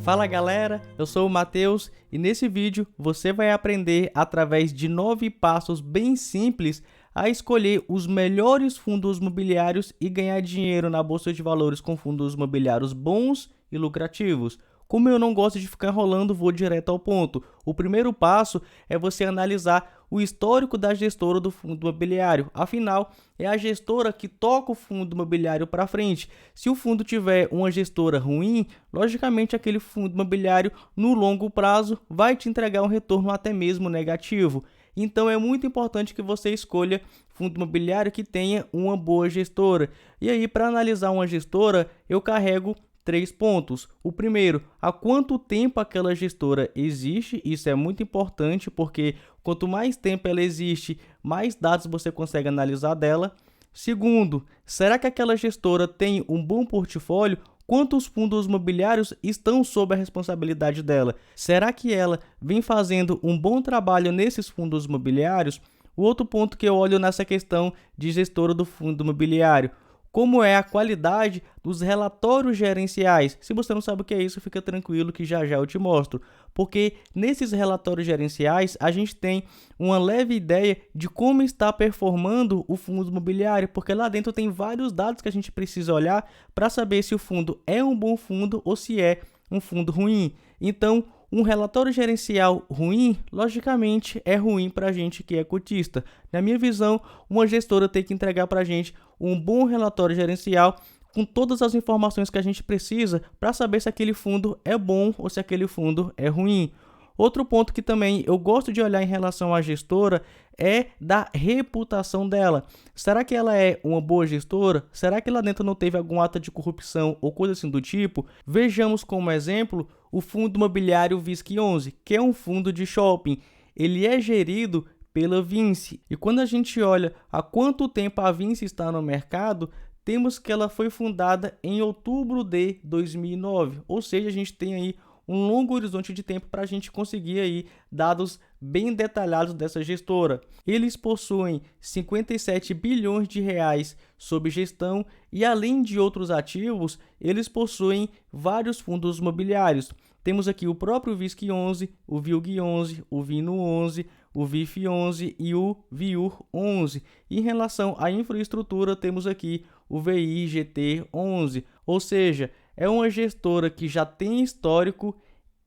Fala galera, eu sou o Matheus e nesse vídeo você vai aprender através de 9 passos bem simples a escolher os melhores fundos imobiliários e ganhar dinheiro na bolsa de valores com fundos imobiliários bons e lucrativos. Como eu não gosto de ficar enrolando, vou direto ao ponto. O primeiro passo é você analisar o histórico da gestora do fundo imobiliário. Afinal, é a gestora que toca o fundo imobiliário para frente. Se o fundo tiver uma gestora ruim, logicamente aquele fundo imobiliário no longo prazo vai te entregar um retorno até mesmo negativo. Então é muito importante que você escolha fundo imobiliário que tenha uma boa gestora. E aí, para analisar uma gestora, eu carrego 3 pontos. O primeiro, há quanto tempo aquela gestora existe? Isso é muito importante porque quanto mais tempo ela existe, mais dados você consegue analisar dela. Segundo, será que aquela gestora tem um bom portfólio? Quantos fundos imobiliários estão sob a responsabilidade dela? Será que ela vem fazendo um bom trabalho nesses fundos imobiliários? O outro ponto que eu olho nessa questão de gestora do fundo imobiliário: como é a qualidade dos relatórios gerenciais. Se você não sabe o que é isso, fica tranquilo que já já eu te mostro. Porque nesses relatórios gerenciais, a gente tem uma leve ideia de como está performando o fundo imobiliário, porque lá dentro tem vários dados que a gente precisa olhar para saber se o fundo é um bom fundo ou se é um fundo ruim. Então, um relatório gerencial ruim, logicamente, é ruim para a gente que é cotista. Na minha visão, uma gestora tem que entregar para a gente um bom relatório gerencial com todas as informações que a gente precisa para saber se aquele fundo é bom ou se aquele fundo é ruim. Outro ponto que também eu gosto de olhar em relação à gestora é da reputação dela. Será que ela é uma boa gestora? Será que lá dentro não teve algum ato de corrupção ou coisa assim do tipo? Vejamos como exemplo o fundo imobiliário VISC11, que é um fundo de shopping. Ele é gerido pela Vinci. E quando a gente olha há quanto tempo a Vinci está no mercado, temos que ela foi fundada em outubro de 2009. Ou seja, a gente tem aí um longo horizonte de tempo para a gente conseguir aí dados bem detalhados dessa gestora. Eles possuem 57 bilhões de reais sob gestão e, além de outros ativos, eles possuem vários fundos imobiliários. Temos aqui o próprio VISC11, o VILG11, o VINO11, o VIF11 e o VIUR11. Em relação à infraestrutura, temos aqui o VIGT11, ou seja, é uma gestora que já tem histórico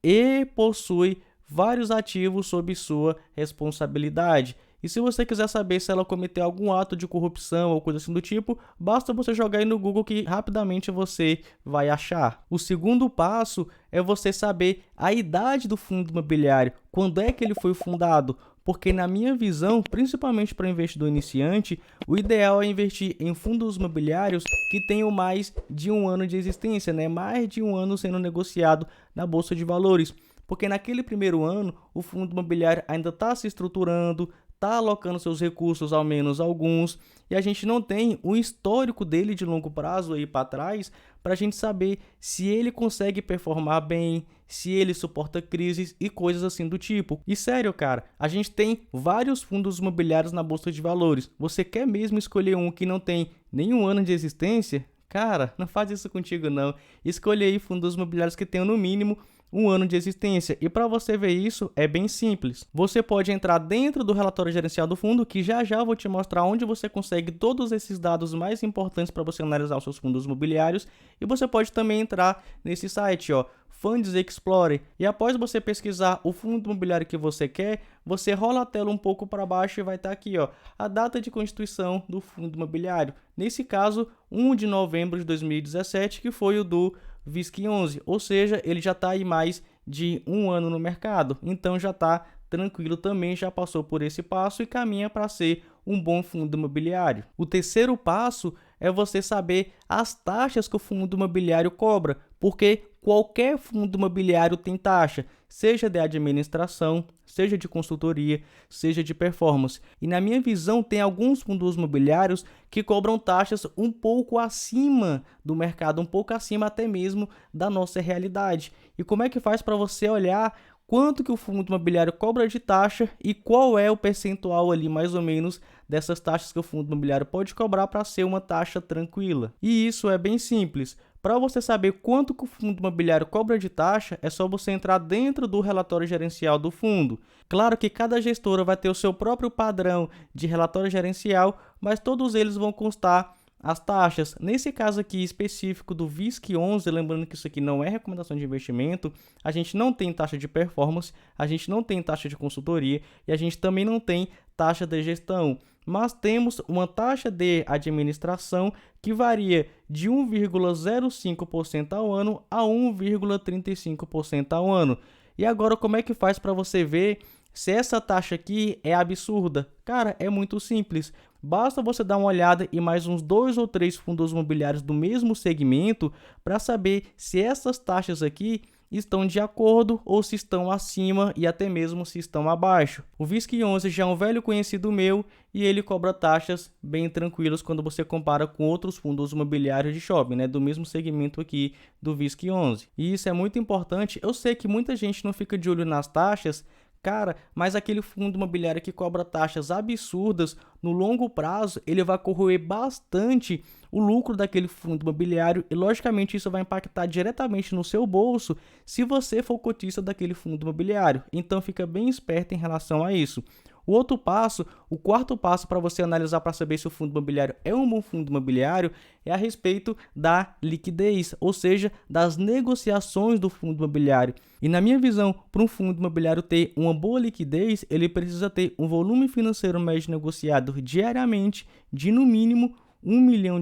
e possui vários ativos sob sua responsabilidade. E se você quiser saber se ela cometeu algum ato de corrupção ou coisa assim do tipo, basta você jogar aí no Google que rapidamente você vai achar. O segundo passo é você saber a idade do fundo imobiliário, quando é que ele foi fundado. Porque na minha visão, principalmente para investidor iniciante, o ideal é investir em fundos imobiliários que tenham mais de um ano de existência, né? Mais de um ano sendo negociado na Bolsa de Valores. Porque naquele primeiro ano, o fundo imobiliário ainda está se estruturando, está alocando seus recursos, ao menos alguns, e a gente não tem um histórico dele de longo prazo aí para trás para a gente saber se ele consegue performar bem, se ele suporta crises e coisas assim do tipo. E sério, cara, a gente tem vários fundos imobiliários na Bolsa de Valores. Você quer mesmo escolher um que não tem nenhum ano de existência? Cara, não faz isso contigo não. Escolha aí fundos imobiliários que tenham no mínimo um ano de existência. E para você ver isso, é bem simples. Você pode entrar dentro do relatório gerencial do fundo, que já já vou te mostrar onde você consegue todos esses dados mais importantes para você analisar os seus fundos imobiliários. E você pode também entrar nesse site, ó, Funds Explorer. E após você pesquisar o fundo imobiliário que você quer, você rola a tela um pouco para baixo e vai estar aqui, ó, a data de constituição do fundo imobiliário. Nesse caso, 1 de novembro de 2017, que foi o do VISC11, ou seja, ele já está aí mais de um ano no mercado, então já está tranquilo também, já passou por esse passo e caminha para ser um bom fundo imobiliário. O terceiro passo é você saber as taxas que o fundo imobiliário cobra, porque qualquer fundo imobiliário tem taxa, seja de administração, seja de consultoria, seja de performance. E na minha visão, tem alguns fundos imobiliários que cobram taxas um pouco acima do mercado, um pouco acima até mesmo da nossa realidade. E como é que faz para você olhar quanto que o fundo imobiliário cobra de taxa e qual é o percentual ali mais ou menos dessas taxas que o fundo imobiliário pode cobrar para ser uma taxa tranquila? E isso é bem simples. Para você saber quanto que o fundo imobiliário cobra de taxa, é só você entrar dentro do relatório gerencial do fundo. Claro que cada gestora vai ter o seu próprio padrão de relatório gerencial, mas todos eles vão constar as taxas. Nesse caso aqui específico do VISC11, lembrando que isso aqui não é recomendação de investimento, a gente não tem taxa de performance, a gente não tem taxa de consultoria e a gente também não tem taxa de gestão, mas temos uma taxa de administração que varia de 1,05% ao ano a 1,35% ao ano. E agora como é que faz para você ver se essa taxa aqui é absurda? Cara, é muito simples. Basta você dar uma olhada em mais uns 2 ou 3 fundos imobiliários do mesmo segmento para saber se essas taxas aqui estão de acordo ou se estão acima e até mesmo se estão abaixo. O VISC11 já é um velho conhecido meu e ele cobra taxas bem tranquilas quando você compara com outros fundos imobiliários de shopping, né, do mesmo segmento aqui do VISC11. E isso é muito importante. Eu sei que muita gente não fica de olho nas taxas, cara, mas aquele fundo imobiliário que cobra taxas absurdas, no longo prazo, ele vai corroer bastante o lucro daquele fundo imobiliário e, logicamente, isso vai impactar diretamente no seu bolso se você for cotista daquele fundo imobiliário. Então, fica bem esperto em relação a isso. O outro passo, o quarto passo para você analisar para saber se o fundo imobiliário é um bom fundo imobiliário é a respeito da liquidez, ou seja, das negociações do fundo imobiliário. E na minha visão, para um fundo imobiliário ter uma boa liquidez, ele precisa ter um volume financeiro médio negociado diariamente de no mínimo R$ 1 milhão.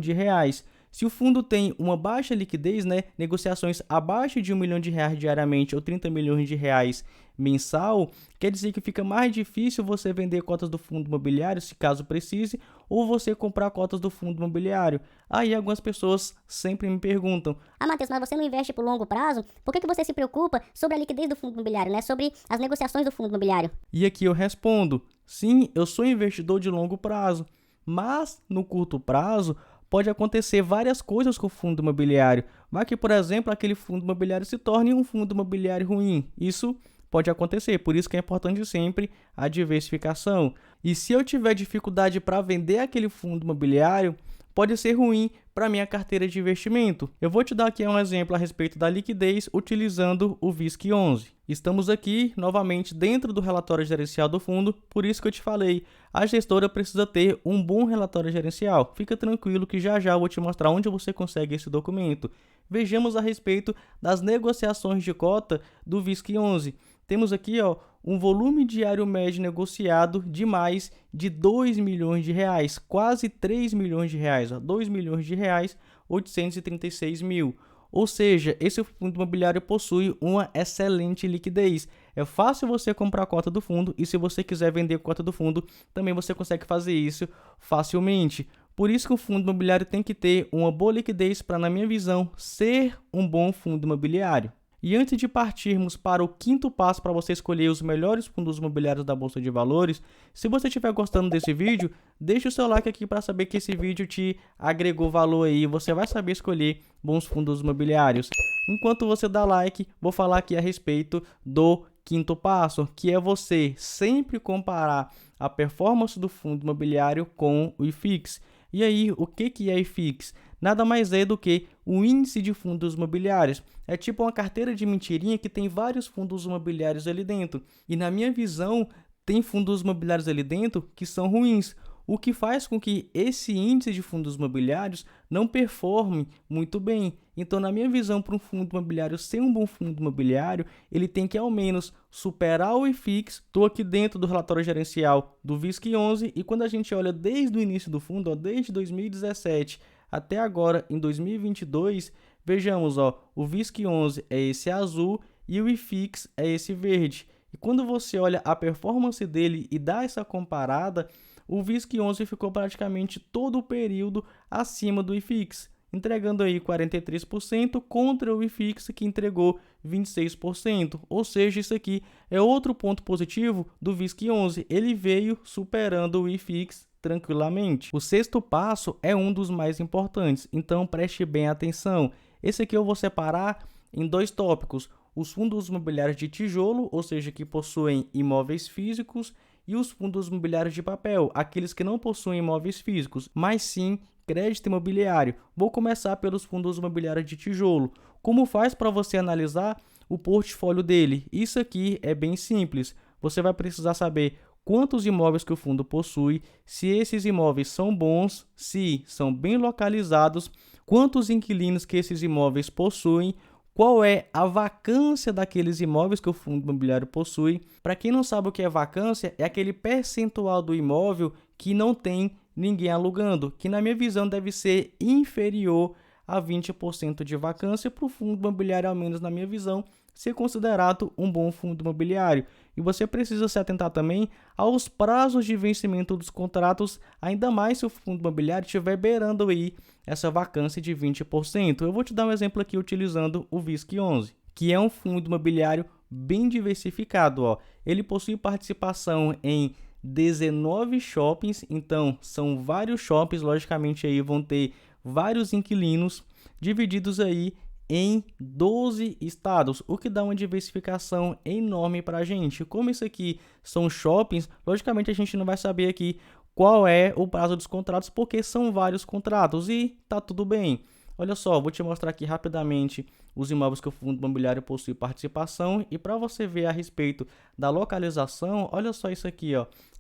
Se o fundo tem uma baixa liquidez, né, negociações abaixo de R$ 1 milhão diariamente ou 30 milhões de reais mensal, quer dizer que fica mais difícil você vender cotas do fundo imobiliário, se caso precise, ou você comprar cotas do fundo imobiliário. Aí algumas pessoas sempre me perguntam: Matheus, mas você não investe por longo prazo? Por que você se preocupa sobre a liquidez do fundo imobiliário, né? Sobre as negociações do fundo imobiliário? E aqui eu respondo: sim, eu sou investidor de longo prazo, mas no curto prazo pode acontecer várias coisas com o fundo imobiliário. Vai que, por exemplo, aquele fundo imobiliário se torne um fundo imobiliário ruim. Isso pode acontecer, por isso que é importante sempre a diversificação. E se eu tiver dificuldade para vender aquele fundo imobiliário, pode ser ruim para minha carteira de investimento. Eu vou te dar aqui um exemplo a respeito da liquidez utilizando o VISC11. Estamos aqui novamente dentro do relatório gerencial do fundo, por isso que eu te falei, a gestora precisa ter um bom relatório gerencial. Fica tranquilo que já já eu vou te mostrar onde você consegue esse documento. Vejamos a respeito das negociações de cota do VISC11. Temos aqui, um volume diário médio negociado de mais de R$ 2 milhões, quase R$ 3 milhões, R$ 2 milhões, 836 mil. Ou seja, esse fundo imobiliário possui uma excelente liquidez. É fácil você comprar a cota do fundo e se você quiser vender a cota do fundo, também você consegue fazer isso facilmente. Por isso que o fundo imobiliário tem que ter uma boa liquidez para, na minha visão, ser um bom fundo imobiliário. E antes de partirmos para o quinto passo para você escolher os melhores fundos imobiliários da Bolsa de Valores, se você estiver gostando desse vídeo, deixe o seu like aqui para saber que esse vídeo te agregou valor aí e você vai saber escolher bons fundos imobiliários. Enquanto você dá like, vou falar aqui a respeito do quinto passo, que é você sempre comparar a performance do fundo imobiliário com o IFIX. E aí, o que é IFIX? Nada mais é do que o índice de fundos imobiliários. É tipo uma carteira de mentirinha que tem vários fundos imobiliários ali dentro. E na minha visão, tem fundos imobiliários ali dentro que são ruins, o que faz com que esse índice de fundos imobiliários não performe muito bem. Então, na minha visão, para um fundo imobiliário ser um bom fundo imobiliário, ele tem que ao menos superar o IFIX. Estou aqui dentro do relatório gerencial do VISC11 e quando a gente olha desde o início do fundo, desde 2017 até agora em 2022, vejamos, o VISC11 é esse azul e o IFIX é esse verde. E quando você olha a performance dele e dá essa comparada, o VISC11 ficou praticamente todo o período acima do IFIX, entregando aí 43% contra o IFIX que entregou 26%. Ou seja, isso aqui é outro ponto positivo do VISC11, ele veio superando o IFIX tranquilamente. O sexto passo é um dos mais importantes, então preste bem atenção. Esse aqui eu vou separar em dois tópicos: os fundos imobiliários de tijolo, ou seja, que possuem imóveis físicos, e os fundos imobiliários de papel, aqueles que não possuem imóveis físicos, mas sim crédito imobiliário. Vou começar pelos fundos imobiliários de tijolo. Como faz para você analisar o portfólio dele? Isso aqui é bem simples. Você vai precisar saber quantos imóveis que o fundo possui, se esses imóveis são bons, se são bem localizados, quantos inquilinos que esses imóveis possuem, qual é a vacância daqueles imóveis que o fundo imobiliário possui. Para quem não sabe o que é vacância, é aquele percentual do imóvel que não tem ninguém alugando, que na minha visão deve ser inferior a 20% de vacância para o fundo imobiliário, ao menos na minha visão, ser considerado um bom fundo imobiliário. E você precisa se atentar também aos prazos de vencimento dos contratos, ainda mais se o fundo imobiliário estiver beirando aí essa vacância de 20%. Eu vou te dar um exemplo aqui utilizando o VISC11, que é um fundo imobiliário bem diversificado. Ele possui participação em 19 shoppings, então são vários shoppings, logicamente aí vão ter vários inquilinos divididos aí em 12 estados, o que dá uma diversificação enorme para a gente. Como isso aqui são shoppings, logicamente a gente não vai saber aqui qual é o prazo dos contratos, porque são vários contratos e tá tudo bem. Olha só, vou te mostrar aqui rapidamente os imóveis que o fundo imobiliário possui participação, e para você ver a respeito da localização, olha só isso aqui,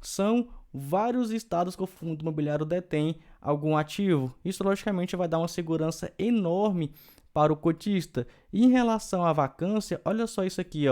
são vários estados que o fundo imobiliário detém algum ativo. Isso logicamente vai dar uma segurança enorme para o cotista. E em relação à vacância, olha só isso aqui,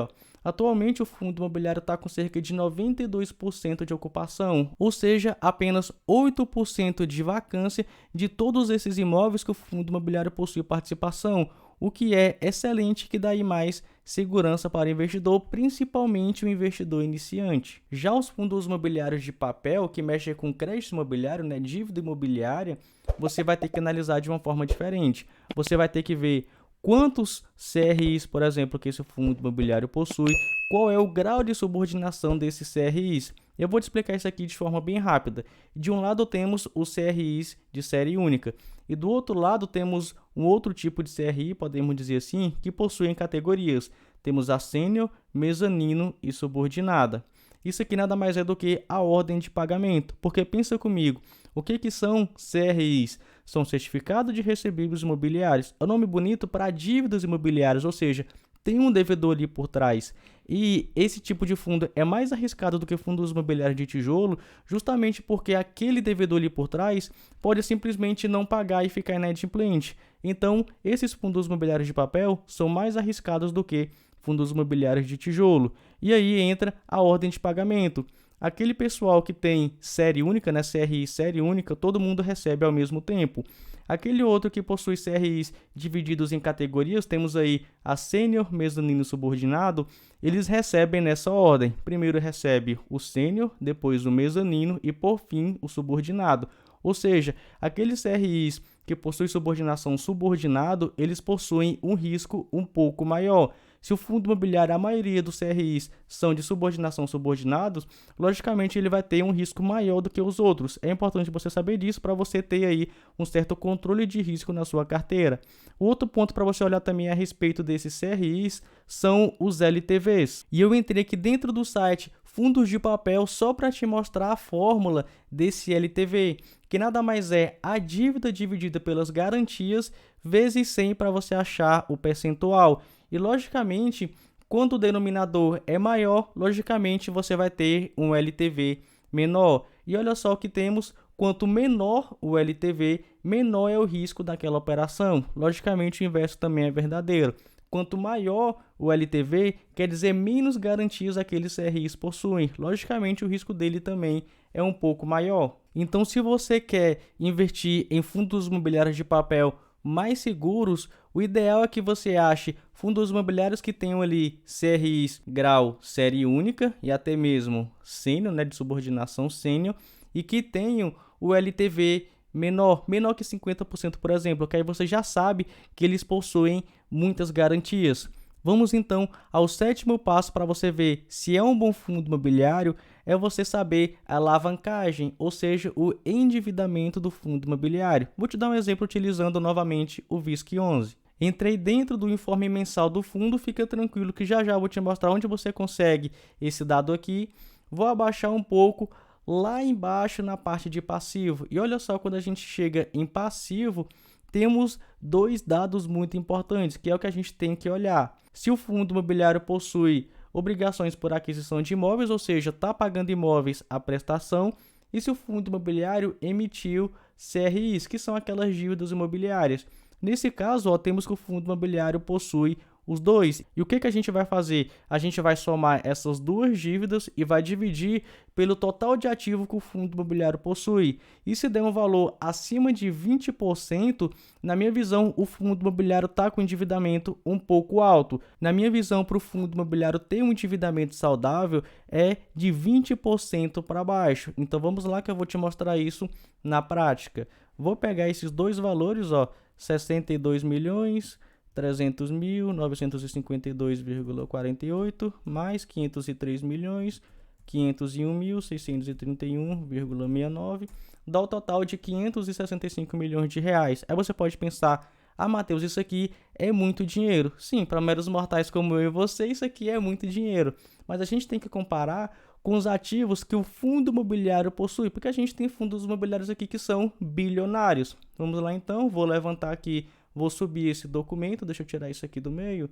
Atualmente o fundo imobiliário está com cerca de 92% de ocupação, ou seja, apenas 8% de vacância de todos esses imóveis que o fundo imobiliário possui participação, o que é excelente, que dá aí mais segurança para o investidor, principalmente o investidor iniciante. Já os fundos imobiliários de papel, que mexem com crédito imobiliário, dívida imobiliária, você vai ter que analisar de uma forma diferente. Você vai ter que ver quantos CRIs, por exemplo, que esse fundo imobiliário possui, qual é o grau de subordinação desses CRIs. Eu vou te explicar isso aqui de forma bem rápida. De um lado temos os CRIs de série única e do outro lado temos um outro tipo de CRI, podemos dizer assim, que possuem categorias. Temos a sênior, mezanino e subordinada. Isso aqui nada mais é do que a ordem de pagamento, porque pensa comigo, o que são CRIs? São certificados de recebíveis imobiliários. É um nome bonito para dívidas imobiliárias, ou seja, tem um devedor ali por trás. E esse tipo de fundo é mais arriscado do que fundos imobiliários de tijolo, justamente porque aquele devedor ali por trás pode simplesmente não pagar e ficar inadimplente. Então, esses fundos imobiliários de papel são mais arriscados do que fundos imobiliários de tijolo. E aí entra a ordem de pagamento. Aquele pessoal que tem série única, CRI série única, todo mundo recebe ao mesmo tempo. Aquele outro que possui CRIs divididos em categorias, temos aí a sênior, mezanino e subordinado, eles recebem nessa ordem. Primeiro recebe o sênior, depois o mezanino e por fim o subordinado. Ou seja, aqueles CRIs que possuem subordinação subordinado, eles possuem um risco um pouco maior. Se o fundo imobiliário, a maioria dos CRIs são de subordinação subordinados, logicamente ele vai ter um risco maior do que os outros. É importante você saber disso para você ter aí um certo controle de risco na sua carteira. Outro ponto para você olhar também a respeito desses CRIs são os LTVs. E eu entrei aqui dentro do site Fundos de Papel só para te mostrar a fórmula desse LTV, que nada mais é a dívida dividida pelas garantias vezes 100 para você achar o percentual. E, logicamente, quando o denominador é maior, logicamente você vai ter um LTV menor. E olha só o que temos, quanto menor o LTV, menor é o risco daquela operação. Logicamente, o inverso também é verdadeiro. Quanto maior o LTV, quer dizer menos garantias aqueles CRIs possuem. Logicamente, o risco dele também é um pouco maior. Então, se você quer investir em fundos imobiliários de papel mais seguros, o ideal é que você ache fundos imobiliários que tenham ali CRIs grau série única e até mesmo sênior, de subordinação sênior, e que tenham o LTV menor que 50%, por exemplo, que aí você já sabe que eles possuem muitas garantias. Vamos então ao sétimo passo para você ver se é um bom fundo imobiliário, é você saber a alavancagem, ou seja, o endividamento do fundo imobiliário. Vou te dar um exemplo utilizando novamente o VISC11. Entrei dentro do informe mensal do fundo, fica tranquilo que já vou te mostrar onde você consegue esse dado aqui. Vou abaixar um pouco. lá embaixo na parte de passivo. E olha só, quando a gente chega em passivo, temos dois dados muito importantes, que é o que a gente tem que olhar. Se o fundo imobiliário possui obrigações por aquisição de imóveis, ou seja, está pagando imóveis à prestação, e se o fundo imobiliário emitiu CRIs, que são aquelas dívidas imobiliárias. Nesse caso, ó, temos que o fundo imobiliário possui os dois. E o que a gente vai fazer? A gente vai somar essas duas dívidas e vai dividir pelo total de ativo que o fundo imobiliário possui. E se der um valor acima de 20%, na minha visão, o fundo imobiliário está com endividamento um pouco alto. Na minha visão, para o fundo imobiliário ter um endividamento saudável, é de 20% para baixo. Então vamos lá que eu vou te mostrar isso na prática. Vou pegar esses dois valores, ó, 62 milhões... 300 mil, 952,48, mais 503 milhões, 501 mil, 631,69, dá o total de 565 milhões de reais. Aí você pode pensar, ah, Matheus, isso aqui é muito dinheiro. Sim, para meros mortais como eu e você, isso aqui é muito dinheiro. Mas a gente tem que comparar com os ativos que o fundo imobiliário possui, porque a gente tem fundos imobiliários aqui que são bilionários. Vamos lá então, vou levantar aqui. Vou subir esse documento, deixa eu tirar isso aqui do meio.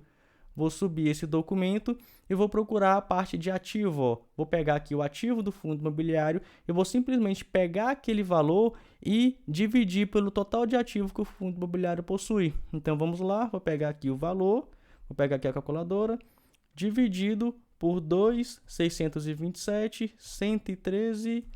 Vou subir esse documento e vou procurar a parte de ativo. Ó. Vou pegar aqui o ativo do fundo imobiliário e vou simplesmente pegar aquele valor e dividir pelo total de ativo que o fundo imobiliário possui. Então vamos lá, vou pegar aqui o valor, vou pegar aqui a calculadora, dividido por 2, 627, 113,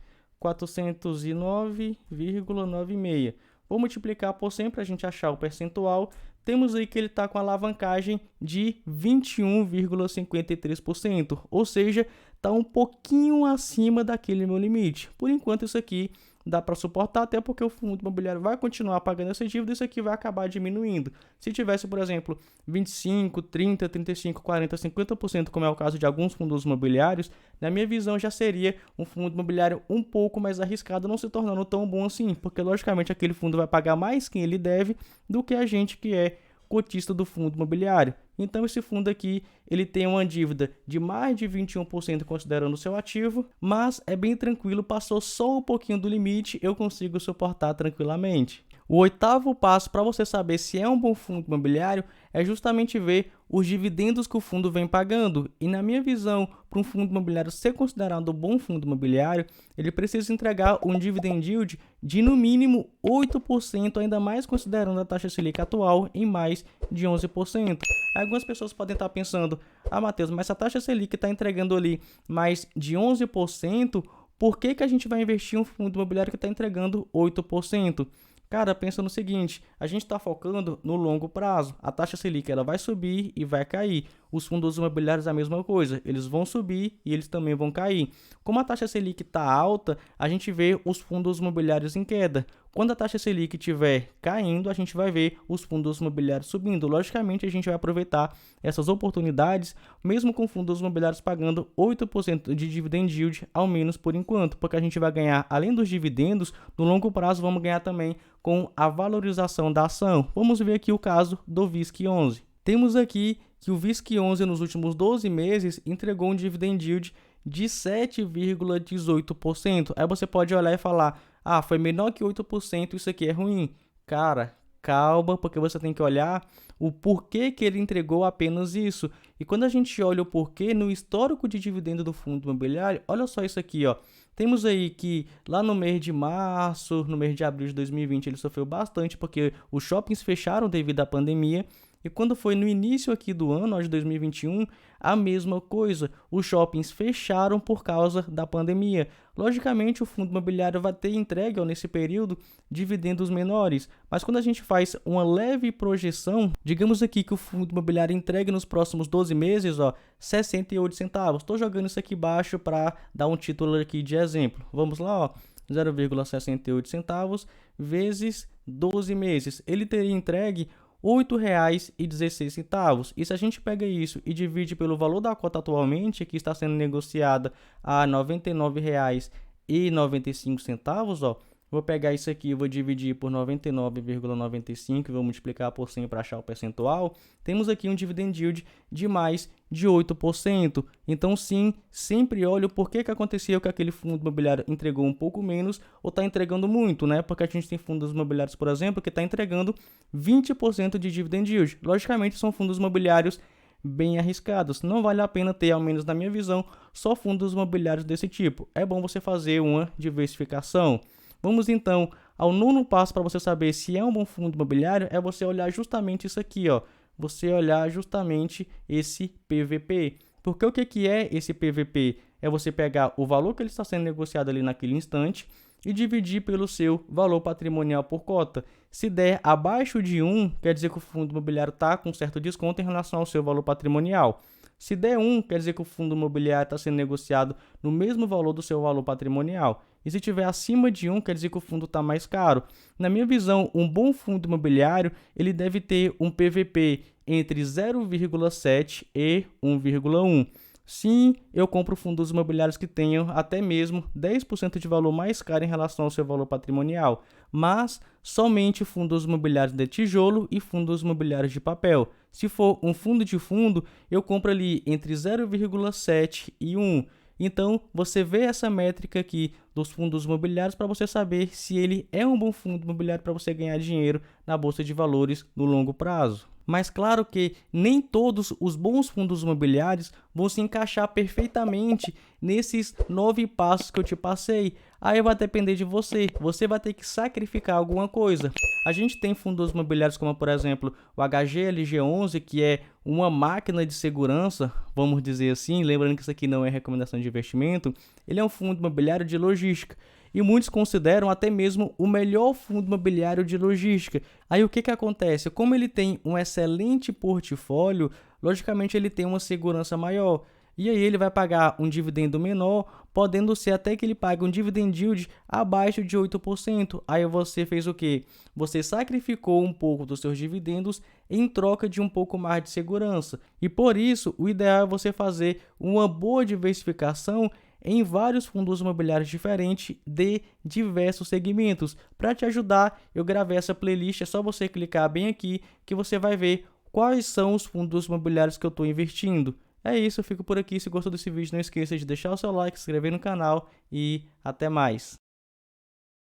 409,96. Vou multiplicar por 100 para a gente achar o percentual. Temos aí que ele está com alavancagem de 21,53%, ou seja, está um pouquinho acima daquele meu limite. Por enquanto isso aqui dá para suportar, até porque o fundo imobiliário vai continuar pagando essa dívida e isso aqui vai acabar diminuindo. Se tivesse, por exemplo, 25, 30, 35, 40, 50%, como é o caso de alguns fundos imobiliários, na minha visão já seria um fundo imobiliário um pouco mais arriscado, não se tornando tão bom assim, porque logicamente aquele fundo vai pagar mais quem ele deve do que a gente que é cotista do fundo imobiliário. Então esse fundo aqui, ele tem uma dívida de mais de 21% considerando o seu ativo, mas é bem tranquilo, passou só um pouquinho do limite, eu consigo suportar tranquilamente. O oitavo passo para você saber se é um bom fundo imobiliário é justamente ver os dividendos que o fundo vem pagando. E na minha visão, para um fundo imobiliário ser considerado um bom fundo imobiliário, ele precisa entregar um dividend yield de no mínimo 8%, ainda mais considerando a taxa Selic atual em mais de 11%. Algumas pessoas podem estar pensando, ah, Matheus, mas se a taxa Selic está entregando ali mais de 11%, por que a gente vai investir em um fundo imobiliário que está entregando 8%? Cara, pensa no seguinte, a gente está focando no longo prazo. A taxa Selic ela vai subir e vai cair. Os fundos imobiliários é a mesma coisa, eles vão subir e eles também vão cair. Como a taxa Selic está alta, a gente vê os fundos imobiliários em queda. Quando a taxa Selic estiver caindo, a gente vai ver os fundos imobiliários subindo. Logicamente, a gente vai aproveitar essas oportunidades, mesmo com fundos imobiliários pagando 8% de dividend yield, ao menos por enquanto, porque a gente vai ganhar, além dos dividendos, no longo prazo vamos ganhar também com a valorização da ação. Vamos ver aqui o caso do VISC11. Temos aqui que o VISC11 nos últimos 12 meses entregou um dividend yield de 7,18%. Aí você pode olhar e falar, ah, foi menor que 8%, isso aqui é ruim. Cara, calma, porque você tem que olhar o porquê que ele entregou apenas isso. E quando a gente olha o porquê no histórico de dividendo do fundo imobiliário, olha só isso aqui, ó. Temos aí que lá no mês de março, no mês de abril de 2020, ele sofreu bastante porque os shoppings fecharam devido à pandemia. E quando foi no início aqui do ano, de 2021, a mesma coisa. Os shoppings fecharam por causa da pandemia. Logicamente, o fundo imobiliário vai ter entregue nesse período dividendos menores. Mas quando a gente faz uma leve projeção, digamos aqui que o fundo imobiliário entregue nos próximos 12 meses, 68 centavos. Estou jogando isso aqui baixo para dar um título aqui de exemplo. Vamos lá, 0,68 centavos vezes 12 meses. Ele teria entregue R$ 8,16. E se a gente pega isso e divide pelo valor da cota atualmente, que está sendo negociada a R$ 99,95, Vou pegar isso aqui e vou dividir por 99,95 e vou multiplicar por 100 para achar o percentual. Temos aqui um dividend yield de mais de 8%. Então, sim, sempre olho por que aconteceu que aquele fundo imobiliário entregou um pouco menos ou está entregando muito, né? Porque a gente tem fundos imobiliários, por exemplo, que está entregando 20% de dividend yield. Logicamente, são fundos imobiliários bem arriscados. Não vale a pena ter, ao menos na minha visão, só fundos imobiliários desse tipo. É bom você fazer uma diversificação. Vamos então ao nono passo para você saber se é um bom fundo imobiliário, é você olhar justamente isso aqui, ó. Você olhar justamente esse PVP. Porque o que é esse PVP? É você pegar o valor que ele está sendo negociado ali naquele instante e dividir pelo seu valor patrimonial por cota. Se der abaixo de 1, quer dizer que o fundo imobiliário está com certo desconto em relação ao seu valor patrimonial. Se der 1, quer dizer que o fundo imobiliário está sendo negociado no mesmo valor do seu valor patrimonial. E se tiver acima de 1, quer dizer que o fundo está mais caro. Na minha visão, um bom fundo imobiliário ele deve ter um PVP entre 0,7 e 1,1. Sim, eu compro fundos imobiliários que tenham até mesmo 10% de valor mais caro em relação ao seu valor patrimonial, mas somente fundos imobiliários de tijolo e fundos imobiliários de papel. Se for um fundo de fundo, eu compro ali entre 0,7 e 1. Então, você vê essa métrica aqui dos fundos imobiliários para você saber se ele é um bom fundo imobiliário para você ganhar dinheiro na bolsa de valores no longo prazo. Mas claro que nem todos os bons fundos imobiliários vão se encaixar perfeitamente nesses 9 passos que eu te passei. Aí vai depender de você. Você vai ter que sacrificar alguma coisa. A gente tem fundos imobiliários como, por exemplo, o HGLG11, que é uma máquina de segurança, vamos dizer assim, lembrando que isso aqui não é recomendação de investimento. Ele é um fundo imobiliário de logística. E muitos consideram até mesmo o melhor fundo imobiliário de logística. Aí o que acontece? Como ele tem um excelente portfólio, logicamente ele tem uma segurança maior. E aí ele vai pagar um dividendo menor, podendo ser até que ele pague um dividend yield abaixo de 8%. Aí você fez o quê? Você sacrificou um pouco dos seus dividendos em troca de um pouco mais de segurança. E por isso, o ideal é você fazer uma boa diversificação em vários fundos imobiliários diferentes de diversos segmentos. Para te ajudar, eu gravei essa playlist, é só você clicar bem aqui que você vai ver quais são os fundos imobiliários que eu estou investindo. É isso, eu fico por aqui. Se gostou desse vídeo, não esqueça de deixar o seu like, se inscrever no canal e até mais.